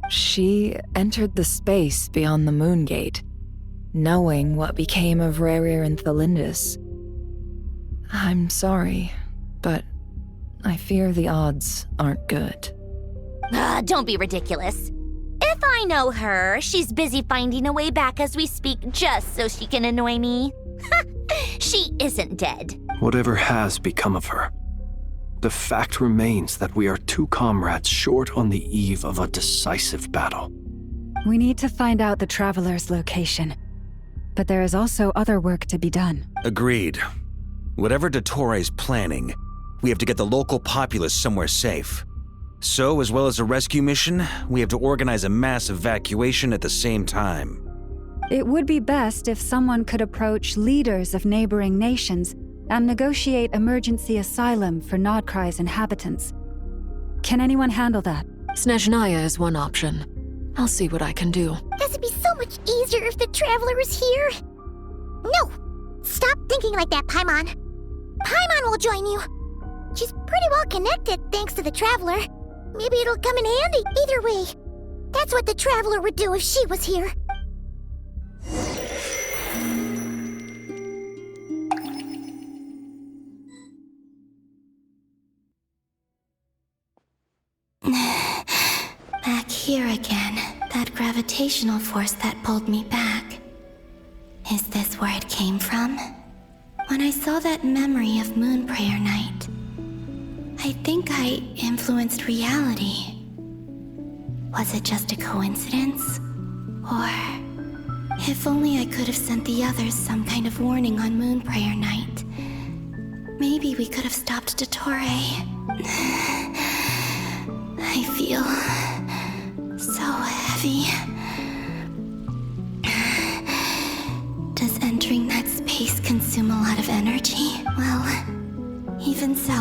She entered the space beyond the moon gate, knowing what became of Rerir and Thalindus. I'm sorry, but I fear the odds aren't good. Don't be ridiculous. If I know her, she's busy finding a way back as we speak just so she can annoy me. She isn't dead. Whatever has become of her, the fact remains that we are two comrades short on the eve of a decisive battle. We need to find out the Traveler's location. But there is also other work to be done. Agreed. Whatever Dottore planning, we have to get the local populace somewhere safe. So, as well as a rescue mission, we have to organize a mass evacuation at the same time. It would be best if someone could approach leaders of neighboring nations and negotiate emergency asylum for Nodkrai's inhabitants. Can anyone handle that? Snezhnaya is one option. I'll see what I can do. Guess it'd be so much easier if the Traveler was here. No! Stop thinking like that, Paimon. Paimon will join you. She's pretty well connected thanks to the Traveler. Maybe it'll come in handy. Either way, that's what the Traveler would do if she was here. Back here again. That gravitational force that pulled me back. Is this where it came from? When I saw that memory of Moon Prayer Night, I think I influenced reality. Was it just a coincidence? Or, if only I could have sent the others some kind of warning on Moon Prayer Night, maybe we could have stopped Dottore. I feel so heavy. Does entering that space consume a lot of energy? Well, even so,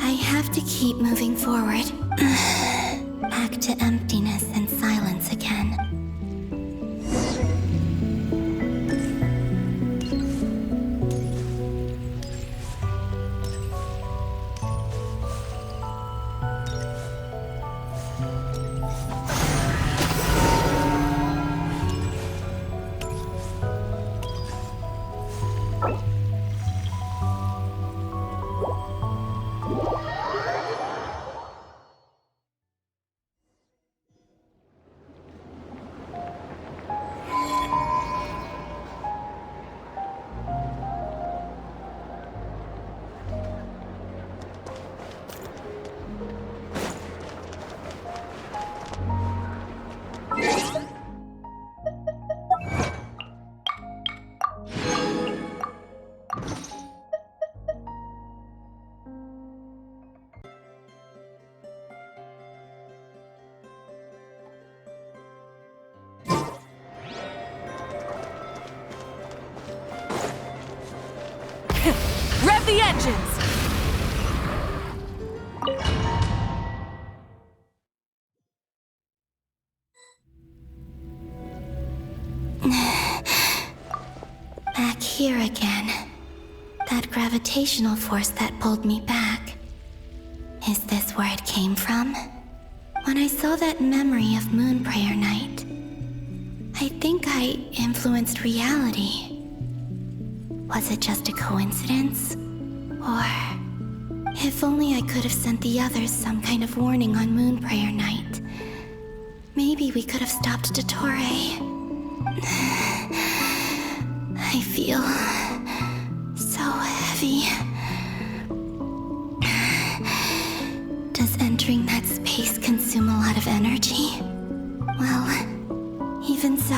I have to keep moving forward. Back to emptiness and silence again. Rev the engines! Back here again. That gravitational force that pulled me back. Is this where it came from? When I saw that memory of Moon Prayer Night, I think I influenced reality. Was it just a coincidence? Or, if only I could have sent the others some kind of warning on Moon Prayer Night, maybe we could have stopped Dottore. I feel so heavy. Does entering that space consume a lot of energy? Well, even so,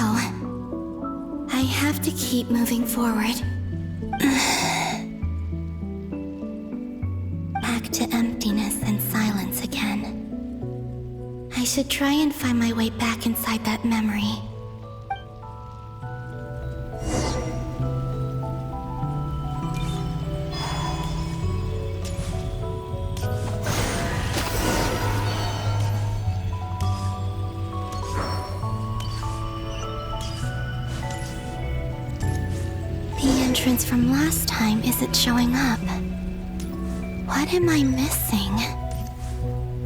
I have to keep moving forward. Back to emptiness and silence again. I should try and find my way back inside that memory. Entrance from last time isn't showing up. What am I missing?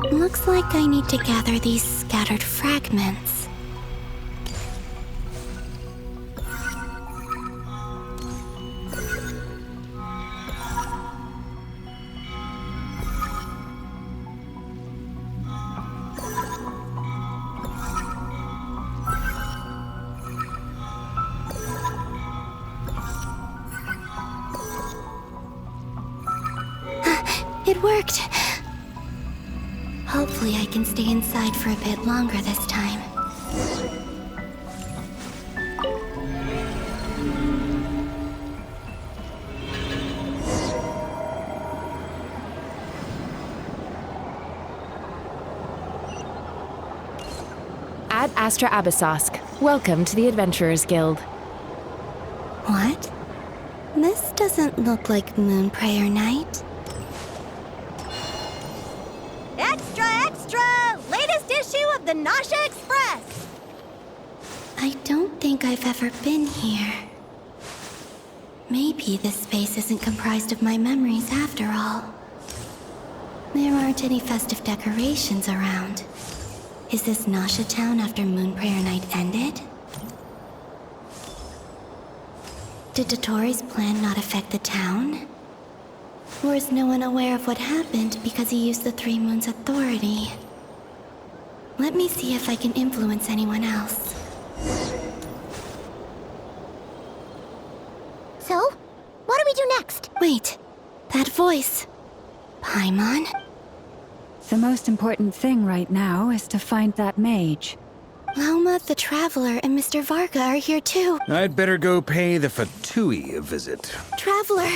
Looks like I need to gather these scattered fragments. It worked! Hopefully I can stay inside for a bit longer this time. Ad Astra Abyssosk. Welcome to the Adventurers Guild. What? This doesn't look like Moon Prayer Night. Extra, extra! Latest issue of the Nausea Express! I don't think I've ever been here. Maybe this space isn't comprised of my memories after all. There aren't any festive decorations around. Is this Nausea Town after Moon Prayer Night ended? Did Dottoro's plan not affect the town? Or is no one aware of what happened because he used the Three Moons' authority? Let me see if I can influence anyone else. So, what do we do next? Wait, that voice. Paimon? The most important thing right now is to find that mage. Lauma the Traveler and Mr. Varga are here too. I'd better go pay the Fatui a visit. Traveler!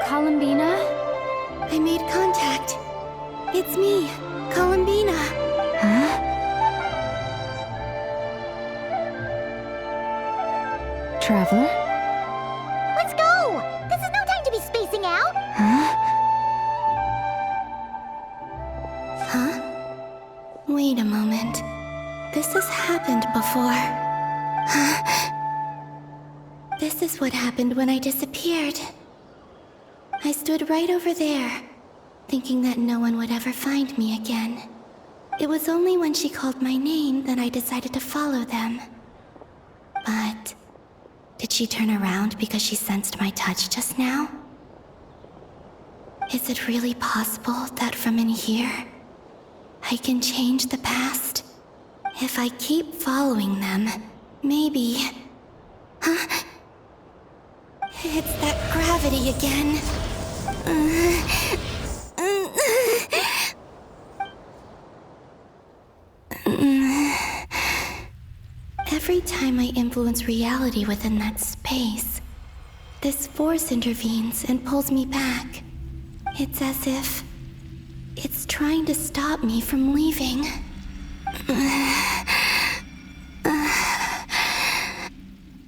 Columbina? I made contact. It's me, Columbina. Huh? Traveler? Let's go! This is no time to be spacing out! Huh? Huh? Wait a moment. This has happened before. This is what happened when I disappeared. I stood right over there, thinking that no one would ever find me again. It was only when she called my name that I decided to follow them. But did she turn around because she sensed my touch just now? Is it really possible that from in here, I can change the past? If I keep following them, maybe... Huh? It's that gravity again. Every time I influence reality within that space, this force intervenes and pulls me back. It's as if it's trying to stop me from leaving.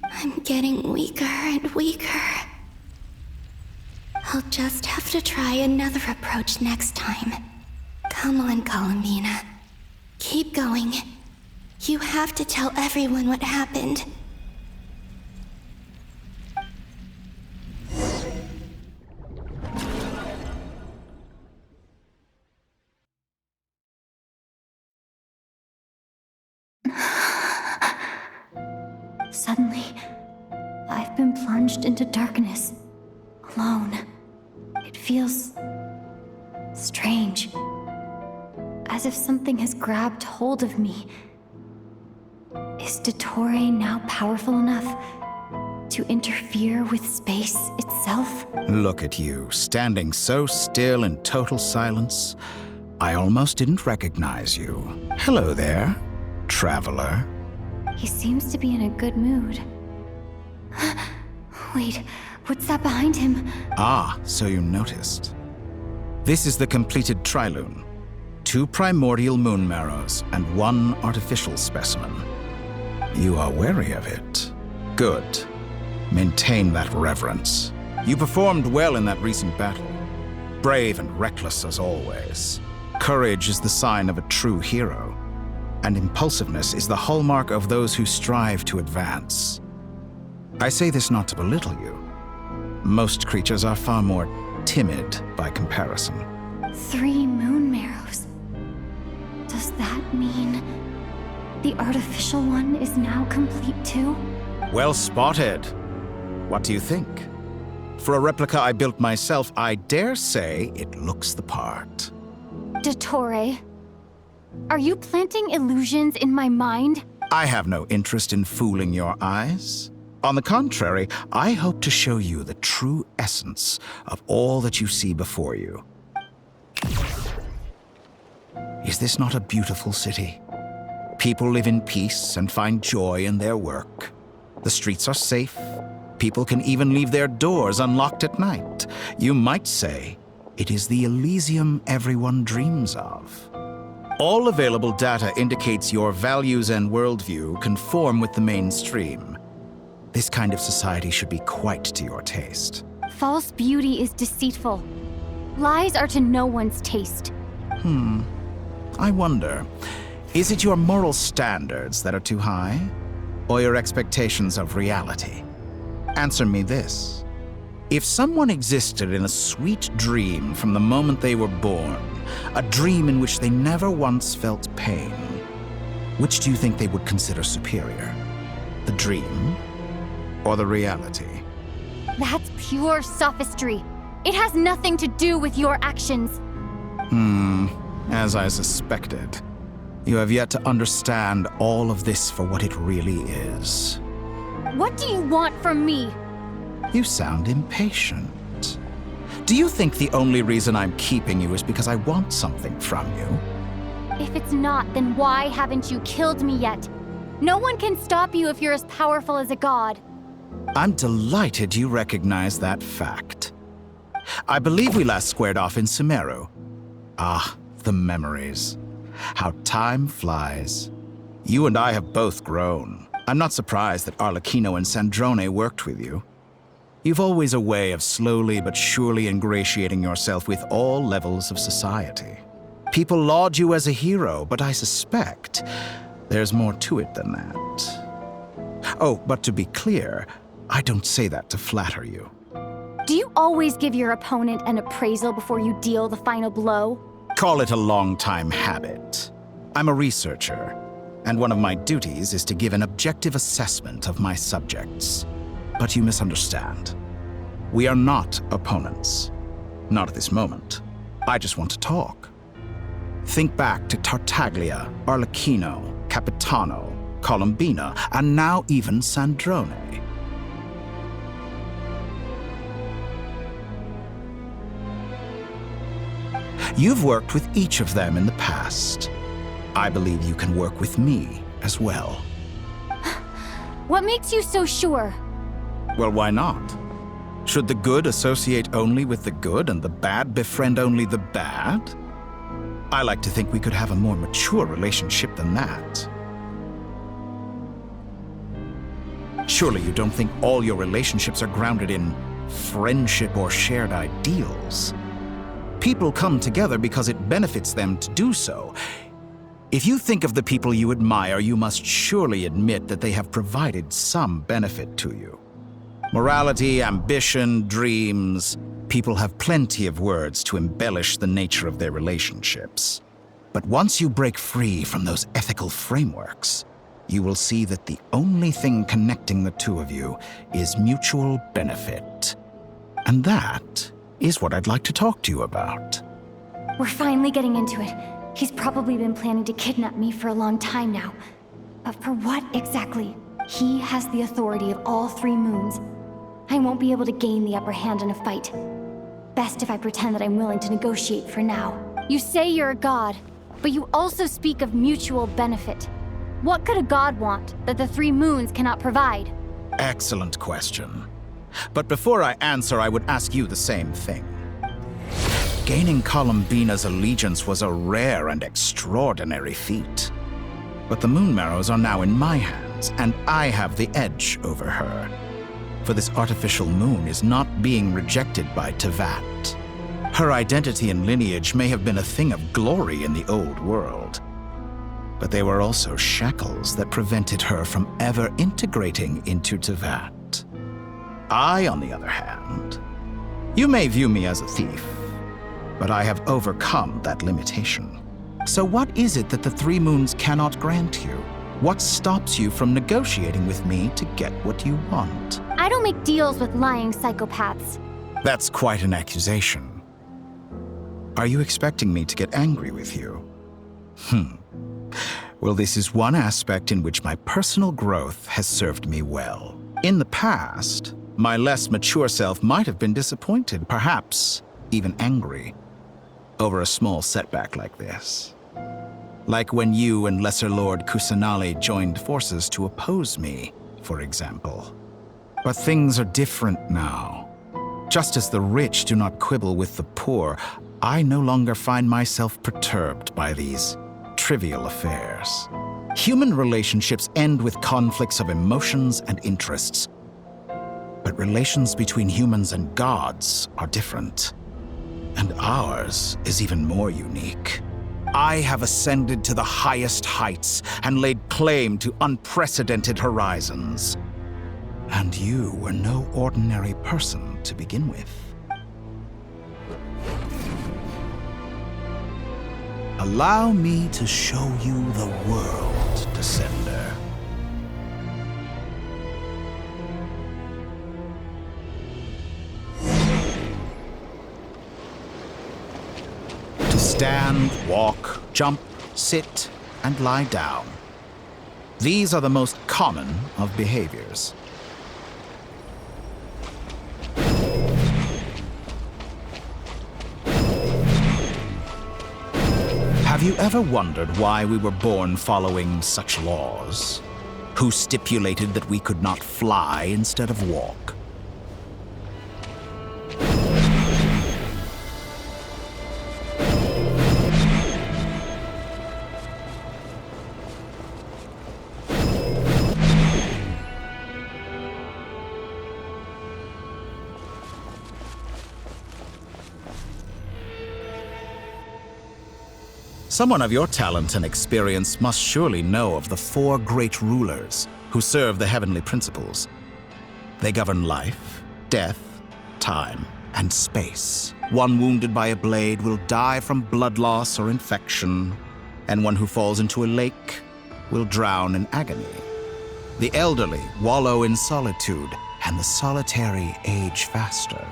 I'm getting weaker and weaker. I'll just have to try another approach next time. Come on, Columbina. Keep going. You have to tell everyone what happened. Suddenly, I've been plunged into darkness, alone. It feels strange, as if something has grabbed hold of me. Is Dottore now powerful enough to interfere with space itself? Look at you, standing so still in total silence. I almost didn't recognize you. Hello there, traveler. He seems to be in a good mood. Wait, what's that behind him? Ah, so you noticed. This is the completed Trilune. 2 primordial moon marrows and 1 artificial specimen. You are wary of it. Good. Maintain that reverence. You performed well in that recent battle. Brave and reckless as always. Courage is the sign of a true hero, and impulsiveness is the hallmark of those who strive to advance. I say this not to belittle you. Most creatures are far more timid by comparison. 3 moon marrows. Does that mean the artificial one is now complete too? Well spotted. What do you think? For a replica I built myself, I dare say it looks the part. Dottore, are you planting illusions in my mind? I have no interest in fooling your eyes. On the contrary, I hope to show you the true essence of all that you see before you. Is this not a beautiful city? People live in peace and find joy in their work. The streets are safe. People can even leave their doors unlocked at night. You might say it is the Elysium everyone dreams of. All available data indicates your values and worldview conform with the mainstream. This kind of society should be quite to your taste. False beauty is deceitful. Lies are to no one's taste. I wonder, is it your moral standards that are too high, or your expectations of reality? Answer me this. If someone existed in a sweet dream from the moment they were born, a dream in which they never once felt pain, which do you think they would consider superior? The dream or the reality? That's pure sophistry. It has nothing to do with your actions. As I suspected. You have yet to understand all of this for what it really is. What do you want from me? You sound impatient. Do you think the only reason I'm keeping you is because I want something from you? If it's not, then why haven't you killed me yet? No one can stop you if you're as powerful as a god. I'm delighted you recognize that fact. I believe we last squared off in Sumeru. Ah, the memories. How time flies. You and I have both grown. I'm not surprised that Arlecchino and Sandrone worked with you. You've always a way of slowly but surely ingratiating yourself with all levels of society. People laud you as a hero, but I suspect there's more to it than that. Oh, but to be clear, I don't say that to flatter you. Do you always give your opponent an appraisal before you deal the final blow? Call it a long-time habit. I'm a researcher, and one of my duties is to give an objective assessment of my subjects. But you misunderstand. We are not opponents. Not at this moment. I just want to talk. Think back to Tartaglia, Arlecchino, Capitano, Colombina, and now even Sandrone. You've worked with each of them in the past. I believe you can work with me as well. What makes you so sure? Well, why not? Should the good associate only with the good and the bad befriend only the bad? I like to think we could have a more mature relationship than that. Surely you don't think all your relationships are grounded in friendship or shared ideals? People come together because it benefits them to do so. If you think of the people you admire, you must surely admit that they have provided some benefit to you. Morality, ambition, dreams. People have plenty of words to embellish the nature of their relationships. But once you break free from those ethical frameworks, you will see that the only thing connecting the two of you is mutual benefit. And that is what I'd like to talk to you about. We're finally getting into it. He's probably been planning to kidnap me for a long time now. But for what exactly? He has the authority of all 3 moons. I won't be able to gain the upper hand in a fight. Best if I pretend that I'm willing to negotiate for now. You say you're a god, but you also speak of mutual benefit. What could a god want that the 3 moons cannot provide? Excellent question. But before I answer, I would ask you the same thing. Gaining Colombina's allegiance was a rare and extraordinary feat. But the Moon Marrows are now in my hands, and I have the edge over her. For this artificial moon is not being rejected by Tevat. Her identity and lineage may have been a thing of glory in the old world, but they were also shackles that prevented her from ever integrating into Tevat. I, on the other hand, you may view me as a thief, but I have overcome that limitation. So what is it that the Three Moons cannot grant you? What stops you from negotiating with me to get what you want? I don't make deals with lying psychopaths. That's quite an accusation. Are you expecting me to get angry with you? Well, this is one aspect in which my personal growth has served me well. In the past, my less mature self might have been disappointed, perhaps even angry, over a small setback like this. Like when you and Lesser Lord Kusanali joined forces to oppose me, for example. But things are different now. Just as the rich do not quibble with the poor, I no longer find myself perturbed by these trivial affairs. Human relationships end with conflicts of emotions and interests. But relations between humans and gods are different. And ours is even more unique. I have ascended to the highest heights and laid claim to unprecedented horizons. And you were no ordinary person to begin with. Allow me to show you the world, Descender. To stand, walk, jump, sit, and lie down. These are the most common of behaviors. Have you ever wondered why we were born following such laws? Who stipulated that we could not fly instead of walk? Someone of your talent and experience must surely know of the four great rulers who serve the heavenly principles. They govern life, death, time, and space. One wounded by a blade will die from blood loss or infection, and one who falls into a lake will drown in agony. The elderly wallow in solitude, and the solitary age faster.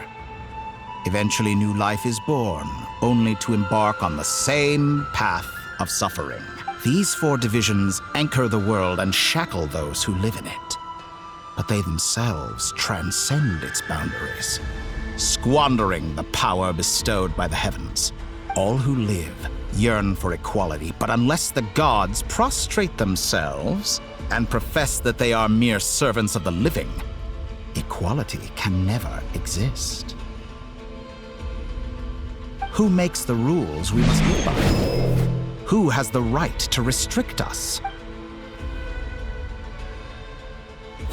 Eventually, new life is born, only to embark on the same path of suffering. These four divisions anchor the world and shackle those who live in it. But they themselves transcend its boundaries, squandering the power bestowed by the heavens. All who live yearn for equality, but unless the gods prostrate themselves and profess that they are mere servants of the living, equality can never exist. Who makes the rules we must live by? Who has the right to restrict us?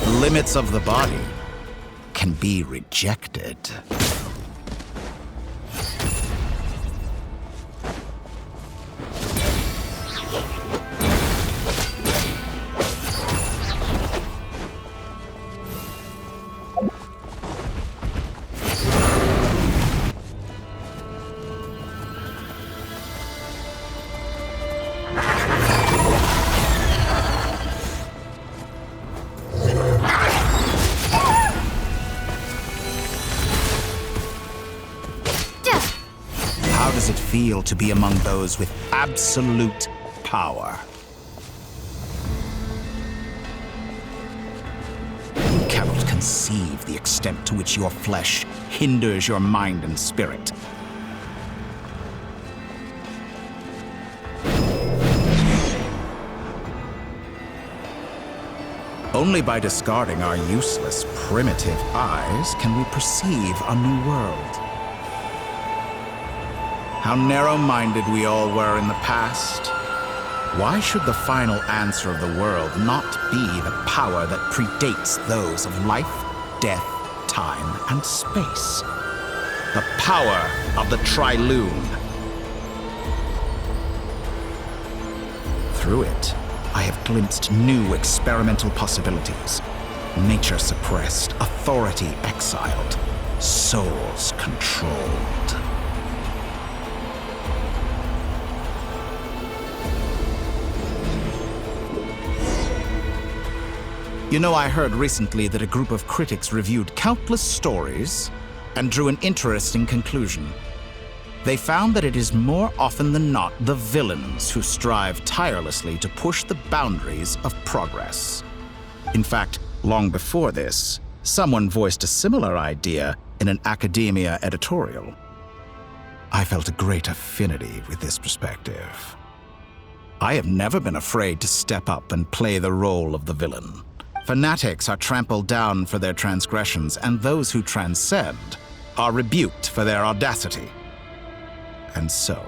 Limits of the body can be rejected. Feel to be among those with absolute power. You cannot conceive the extent to which your flesh hinders your mind and spirit. Only by discarding our useless, primitive eyes can we perceive a new world. How narrow-minded we all were in the past. Why should the final answer of the world not be the power that predates those of life, death, time, and space? The power of the Triloon. Through it, I have glimpsed new experimental possibilities. Nature suppressed, authority exiled, souls controlled. You know, I heard recently that a group of critics reviewed countless stories and drew an interesting conclusion. They found that it is more often than not the villains who strive tirelessly to push the boundaries of progress. In fact, long before this, someone voiced a similar idea in an academia editorial. I felt a great affinity with this perspective. I have never been afraid to step up and play the role of the villain. Fanatics are trampled down for their transgressions, and those who transcend are rebuked for their audacity. And so,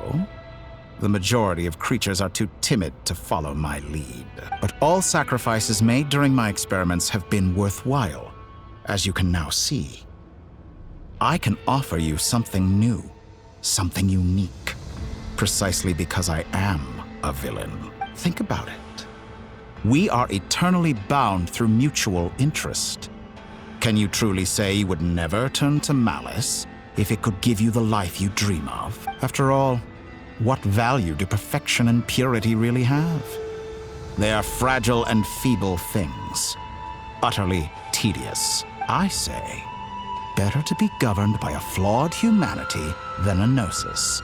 the majority of creatures are too timid to follow my lead. But all sacrifices made during my experiments have been worthwhile, as you can now see. I can offer you something new, something unique, precisely because I am a villain. Think about it. We are eternally bound through mutual interest. Can you truly say you would never turn to malice if it could give you the life you dream of? After all, what value do perfection and purity really have? They are fragile and feeble things, utterly tedious. I say, better to be governed by a flawed humanity than a gnosis.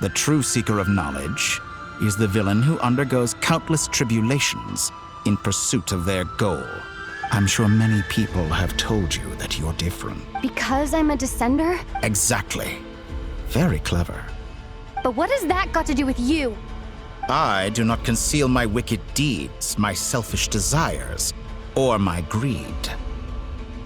The true seeker of knowledge is the villain who undergoes countless tribulations in pursuit of their goal. I'm sure many people have told you that you're different. Because I'm a descender? Exactly. Very clever. But what has that got to do with you? I do not conceal my wicked deeds, my selfish desires, or my greed.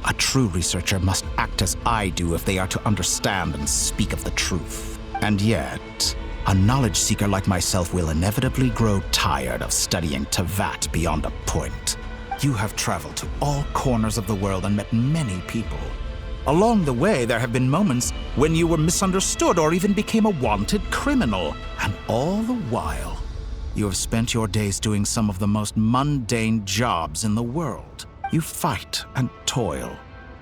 A true researcher must act as I do if they are to understand and speak of the truth. And yet, a knowledge seeker like myself will inevitably grow tired of studying Tevat beyond a point. You have traveled to all corners of the world and met many people. Along the way, there have been moments when you were misunderstood or even became a wanted criminal. And all the while, you have spent your days doing some of the most mundane jobs in the world. You fight and toil,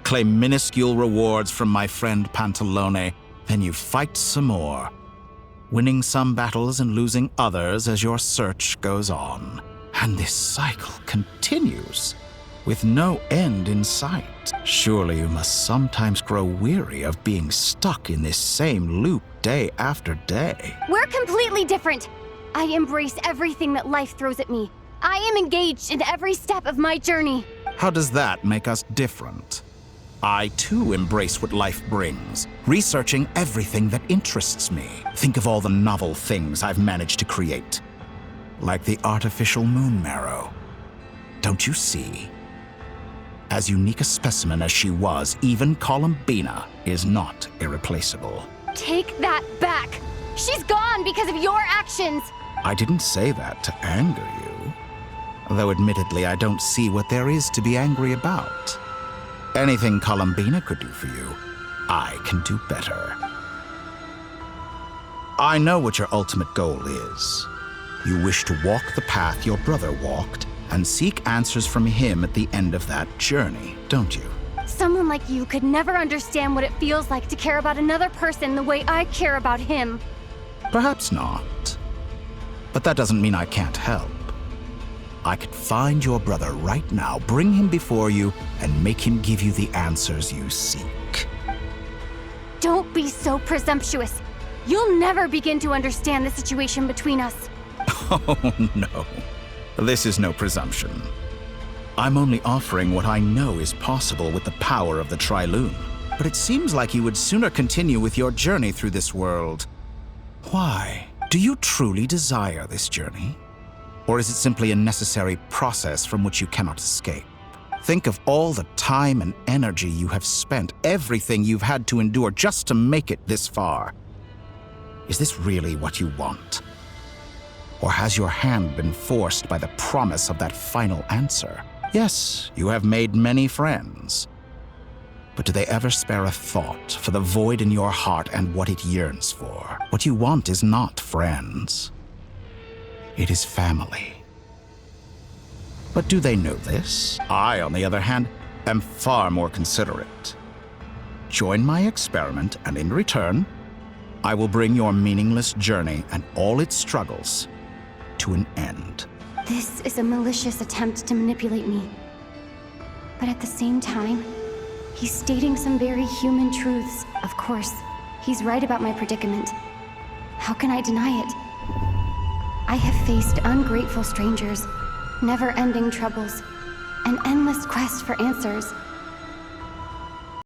claim minuscule rewards from my friend Pantalone, then you fight some more, winning some battles and losing others as your search goes on. And this cycle continues, with no end in sight. Surely you must sometimes grow weary of being stuck in this same loop day after day. We're completely different. I embrace everything that life throws at me. I am engaged in every step of my journey. How does that make us different? I too embrace what life brings, researching everything that interests me. Think of all the novel things I've managed to create. Like the artificial moon marrow. Don't you see? As unique a specimen as she was, even Columbina is not irreplaceable. Take that back. She's gone because of your actions. I didn't say that to anger you. Though admittedly, I don't see what there is to be angry about. Anything Columbina could do for you, I can do better. I know what your ultimate goal is. You wish to walk the path your brother walked and seek answers from him at the end of that journey, don't you? Someone like you could never understand what it feels like to care about another person the way I care about him. Perhaps not. But that doesn't mean I can't help. I could find your brother right now, bring him before you, and make him give you the answers you seek. Don't be so presumptuous. You'll never begin to understand the situation between us. Oh, no. This is no presumption. I'm only offering what I know is possible with the power of the Triloon. But it seems like you would sooner continue with your journey through this world. Why? Do you truly desire this journey? Or is it simply a necessary process from which you cannot escape? Think of all the time and energy you have spent, everything you've had to endure just to make it this far. Is this really what you want? Or has your hand been forced by the promise of that final answer? Yes, you have made many friends. But do they ever spare a thought for the void in your heart and what it yearns for? What you want is not friends. It is family. But do they know this? I, on the other hand, am far more considerate. Join my experiment, and in return, I will bring your meaningless journey and all its struggles to an end. This is a malicious attempt to manipulate me. But at the same time, he's stating some very human truths. Of course, he's right about my predicament. How can I deny it? I have faced ungrateful strangers, never-ending troubles, an endless quest for answers.